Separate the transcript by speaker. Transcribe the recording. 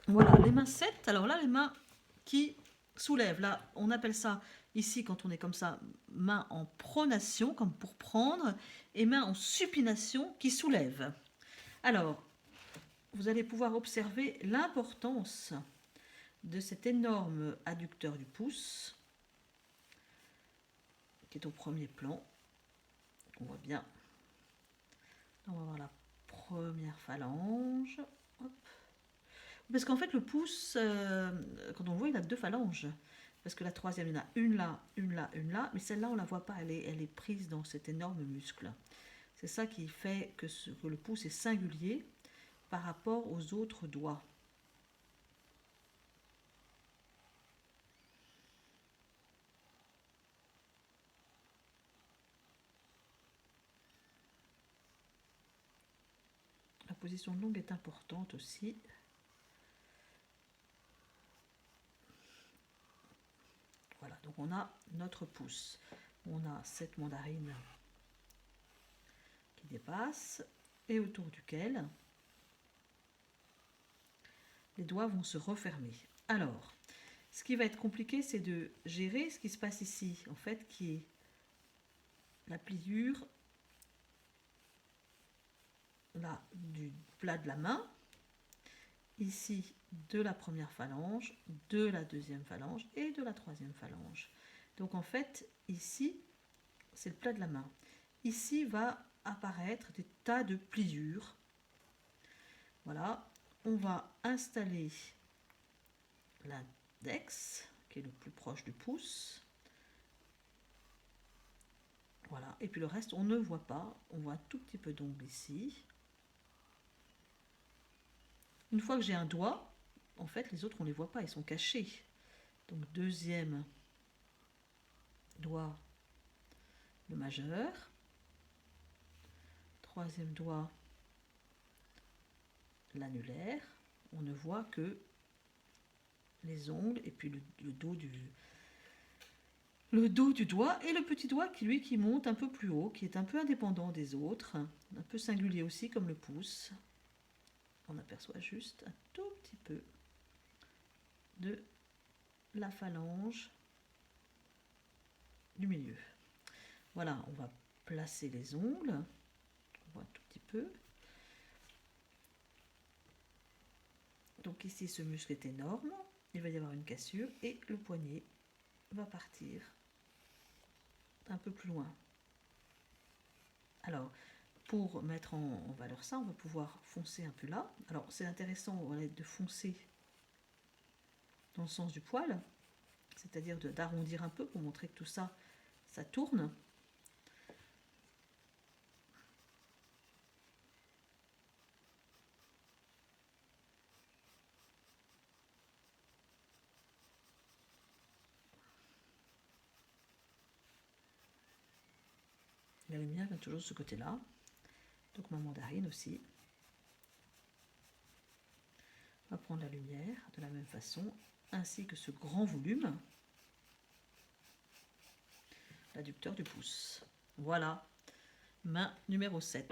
Speaker 1: Voilà, les mains 7. Alors là, les mains qui soulèvent. Là, on appelle ça, ici, quand on est comme ça, main en pronation, comme pour prendre, et main en supination qui soulève. Alors, vous allez pouvoir observer l'importance de cet énorme adducteur du pouce, qui est au premier plan. On voit bien. On va voir la première phalange. Hop. Parce qu'en fait, le pouce, quand on le voit, il a deux phalanges. Parce que la troisième, il y en a une là, une là, une là. Mais celle-là, on ne la voit pas. Elle est prise dans cet énorme muscle. C'est ça qui fait que le pouce est singulier par rapport aux autres doigts. La position longue est importante aussi. Voilà, donc on a notre pouce. On a cette mandarine qui dépasse et autour duquel les doigts vont se refermer. Alors, ce qui va être compliqué, c'est de gérer ce qui se passe ici, en fait, qui est la pliure là, du plat de la main, ici de la première phalange, de la deuxième phalange et de la troisième phalange. Donc en fait, ici, c'est le plat de la main. Ici va apparaître des tas de pliures. Voilà, on va installer l'index, qui est le plus proche du pouce. Voilà, et puis le reste, on ne voit pas. On voit un tout petit peu d'ongle ici. Une fois que j'ai un doigt, en fait, les autres, on ne les voit pas, ils sont cachés. Donc, deuxième doigt, le majeur. Troisième doigt, l'annulaire. On ne voit que les ongles et puis le dos du doigt et le petit doigt qui monte un peu plus haut, qui est un peu indépendant des autres, un peu singulier aussi comme le pouce. On aperçoit juste un tout petit peu de la phalange du milieu. Voilà, on va placer les ongles. On voit un tout petit peu. Donc ici, ce muscle est énorme. Il va y avoir une cassure et le poignet va partir un peu plus loin. Alors, pour mettre en valeur ça, on va pouvoir foncer un peu là. Alors, c'est intéressant de foncer dans le sens du poil, c'est-à-dire d'arrondir un peu pour montrer que tout ça, ça tourne. La lumière vient toujours de ce côté-là. Donc ma mandarine aussi. On va prendre la lumière de la même façon, ainsi que ce grand volume, l'adducteur du pouce. Voilà, main numéro 7.